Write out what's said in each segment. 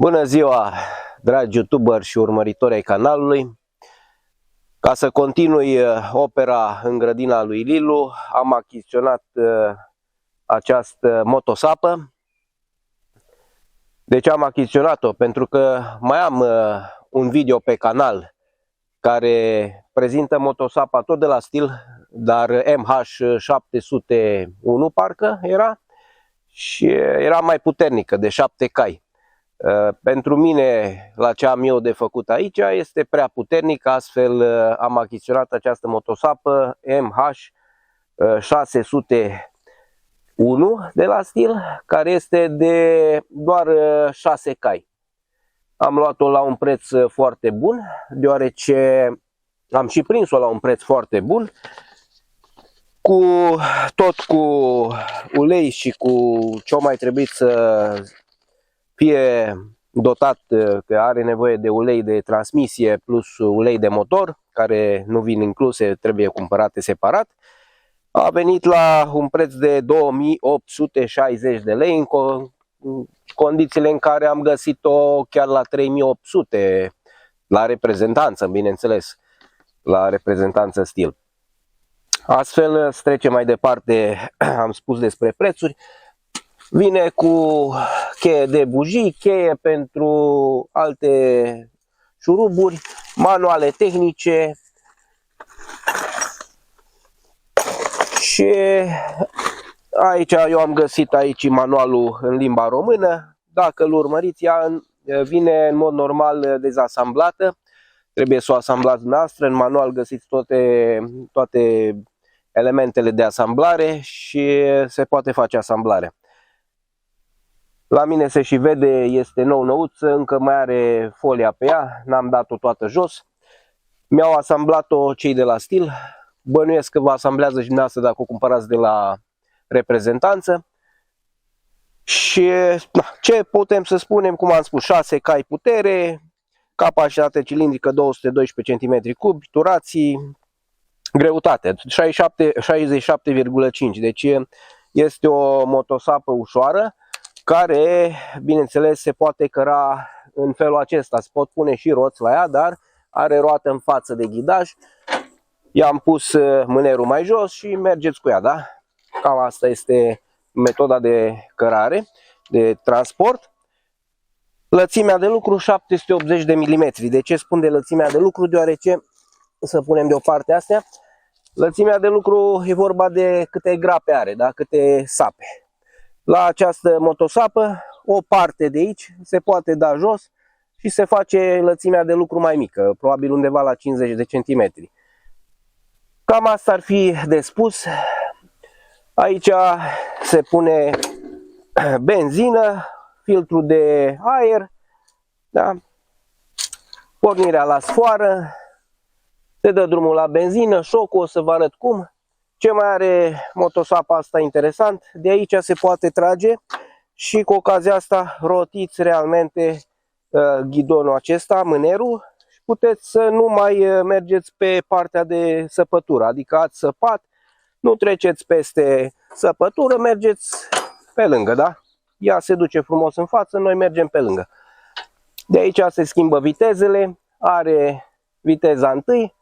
Bună ziua, dragi youtuberi și urmăritori ai canalului. Ca să continui opera în grădina lui Lilu, am achiziționat această motosapă. De ce am achiziționat-o? Pentru că mai am un video pe canal care prezintă motosapa tot de la Stihl, dar MH701 parcă era, și era mai puternică, de 7 cai. Pentru mine, la ce am eu de făcut aici, este prea puternic, astfel am achiziționat această motosapă MH601 de la Stihl, care este de doar 6 cai. Am luat-o la un preț foarte bun, deoarece am și prins-o la un preț foarte bun, tot cu ulei și cu ce-o mai trebuit să fie dotat, că are nevoie de ulei de transmisie plus ulei de motor, care nu vin incluse, trebuie cumpărate separat. A venit la un preț de 2860 de lei, în condițiile în care am găsit-o chiar la 3800 la reprezentanță, bineînțeles, la reprezentanță Stihl. Astfel, să trecem mai departe. Am spus despre prețuri. Vine cu cheie de bujii, cheie pentru alte șuruburi, manuale tehnice și aici eu am găsit aici manualul în limba română. Dacă îl urmăriți, ea vine în mod normal dezasamblată, trebuie să o asamblați dumneavoastră. În manual găsiți toate elementele de asamblare și se poate face asamblarea. La mine se și vede, este nou-nouță, încă mai are folia pe ea, n-am dat-o toată jos. Mi-au asamblat-o cei de la Stihl, bănuiesc că vă asamblează și dumneavoastră dacă o cumpărați de la reprezentanță. Și ce putem să spunem, cum am spus, 6 cai putere, capacitate cilindrică 212 cm3, turații, greutate 67,5, deci este o motosapă ușoară, care, bineînțeles, se poate căra în felul acesta. Se pot pune și roți la ea, dar are roată în față de ghidaj. I-am pus mânerul mai jos și mergeți cu ea, da? Cam asta este metoda de cărare, de transport. Lățimea de lucru 780 de mm. De ce spun de lățimea de lucru? Deoarece, să punem deoparte astea, lățimea de lucru e vorba de câte grape are, da? Câte sape. La această motosapă, o parte de aici se poate da jos și se face lățimea de lucru mai mică, probabil undeva la 50 de centimetri. Cam asta ar fi de spus. Aici se pune benzină, filtru de aer, da? Pornirea la sfoară, se dă drumul la benzină, șocul, o să vă arăt cum. Ce mai are motosapa asta interesant? De aici se poate trage și cu ocazia asta rotiți realmente ghidonul acesta, mânerul, și puteți să nu mai mergeți pe partea de săpătură, adică ați săpat, nu treceți peste săpătură, mergeți pe lângă, da? Ea se duce frumos în față, noi mergem pe lângă. De aici se schimbă vitezele, are viteza 1,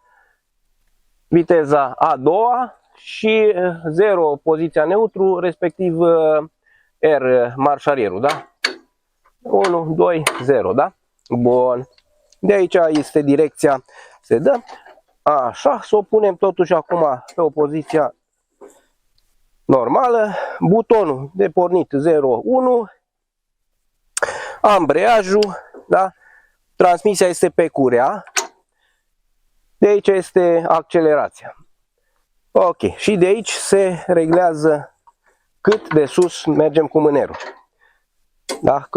viteza a doua, și 0 poziția neutru, respectiv R marșarierul, da? 1, 2, 0, da? Bun. De aici este direcția, se dă. Așa, să o punem totuși acum pe o poziție normală. Butonul de pornit 0, 1. Ambreiajul, da? Transmisia este pe curea. De aici este accelerația. Ok, și de aici se reglează cât de sus mergem cu mânerul. Da?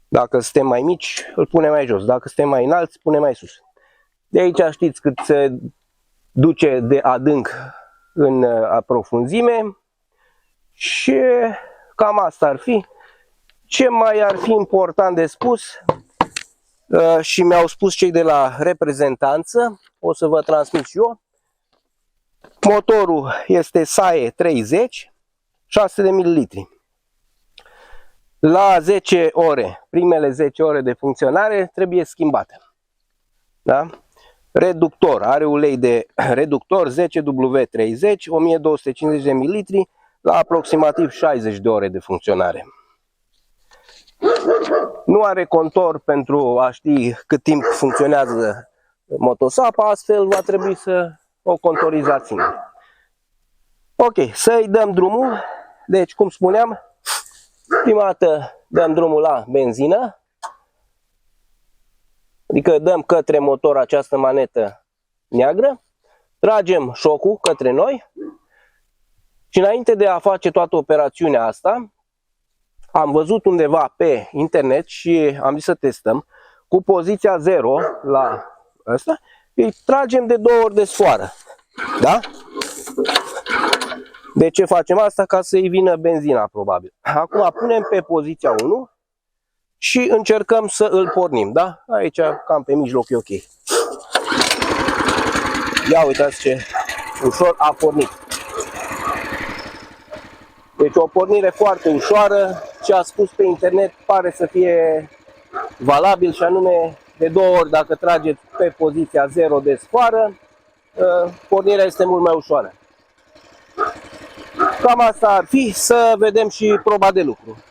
Dacă suntem mai mici, îl punem mai jos. Dacă suntem mai înalți, punem mai sus. De aici știți cât se duce de adânc în profunzime. Și cam asta ar fi. Ce mai ar fi important de spus? Și mi-au spus cei de la reprezentanță, o să vă transmit și eu. Motorul este SAE 30, 600 de ml. la 10 ore, primele 10 ore de funcționare trebuie schimbate. Da? Reductor, are ulei de reductor 10W30, 1250 de ml la aproximativ 60 de ore de funcționare. Nu are contor pentru a ști cât timp funcționează motosapa, astfel va trebui să o contorizați singur. Ok, să-i dăm drumul. Deci, cum spuneam, prima dată dăm drumul la benzină, adică dăm către motor această manetă neagră, tragem șocul către noi și înainte de a face toată operațiunea asta, am văzut undeva pe internet și am zis să testăm cu poziția 0 la asta, îi tragem de 2 ori de sfoară. Da? De ce facem asta? Ca să-i vină benzina, probabil. Acum punem pe poziția 1 și încercăm să îl pornim. Da? Aici, cam pe mijloc, e ok. Ia uitați ce ușor a pornit. Deci o pornire foarte ușoară. Ce a spus pe internet pare să fie valabil și anume de 2 ori dacă trageți pe poziția 0 de sfoară, pornirea este mult mai ușoară. Cam asta ar fi, să vedem și proba de lucru.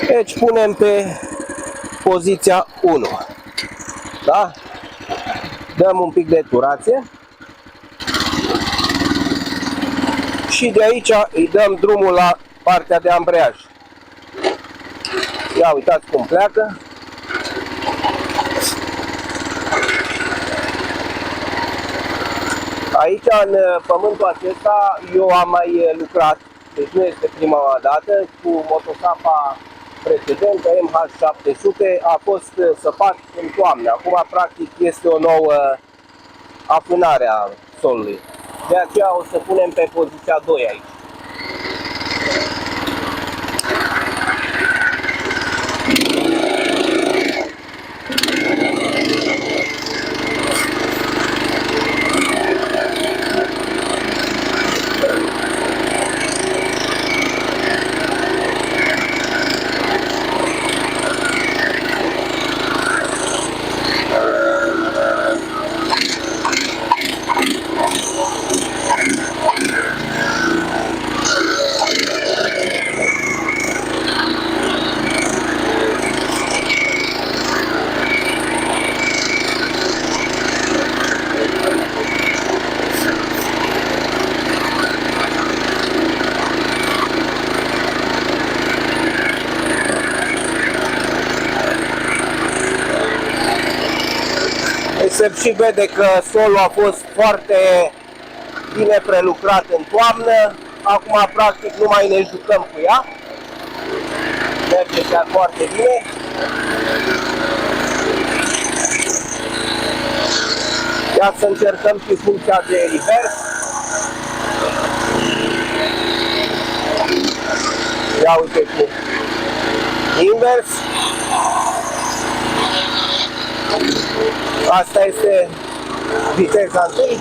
Deci punem pe poziția 1. Da? Dăm un pic de turație. Și de aici îi dăm drumul la partea de ambreiaj. Ia uitați cum pleacă. Aici, în pământul acesta, eu am mai lucrat, deci nu este prima dată, cu motosapa precedentă, MH700, a fost săpat în toamnă. Acum, practic, este o nouă afânare a solului. De aceea o să punem pe poziția 2 aici. Se și vede că solul a fost foarte bine prelucrat în toamnă. Acum, practic, nu mai ne jucăm cu ea. Merge chiar foarte bine. Ia să încercăm și funcția de revers. Ia uite cu invers. Asta este viteza întâi.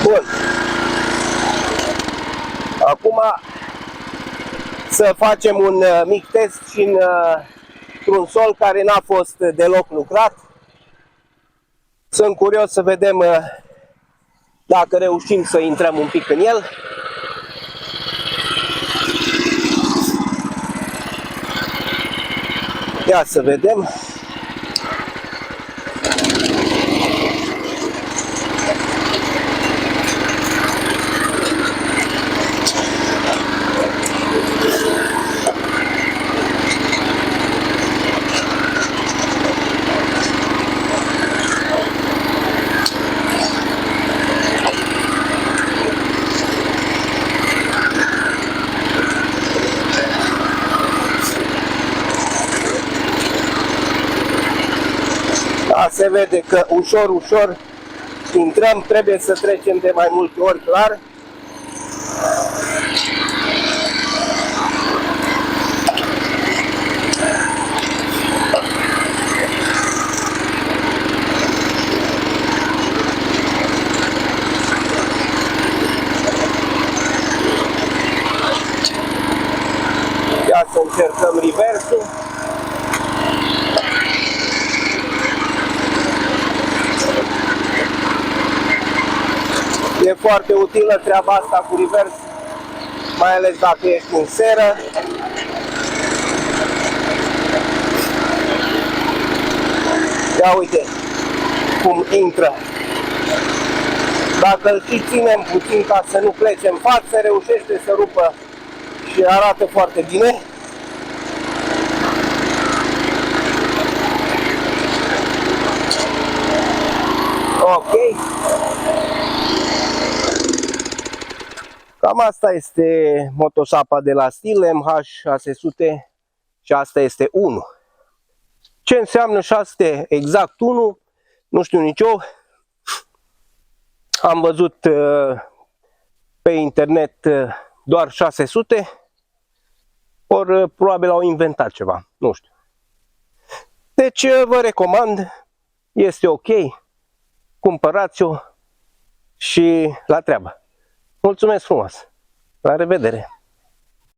Bun. Acum să facem un mic test și într-un sol care n-a fost deloc lucrat. Sunt curios să vedem dacă reușim să intrăm un pic în el. Ia să vedem. Se vede că ușor, ușor intrăm, trebuie să trecem de mai multe ori, clar. Ia să încercăm reversul. E foarte utilă treaba asta cu revers, mai ales dacă ești în seră. Ia uite cum intră. Dacă îl și ținem puțin ca să nu plece în față, reușește să rupă și arată foarte bine. Ok. Cam asta este motosapa de la Stihl MH600 și asta este 1. Ce înseamnă 600 exact 1? Nu știu nici eu. Am văzut pe internet doar 600, ori probabil au inventat ceva, nu știu. Deci vă recomand, este ok, cumpărați-o și la treabă. Mulțumesc frumos! La revedere!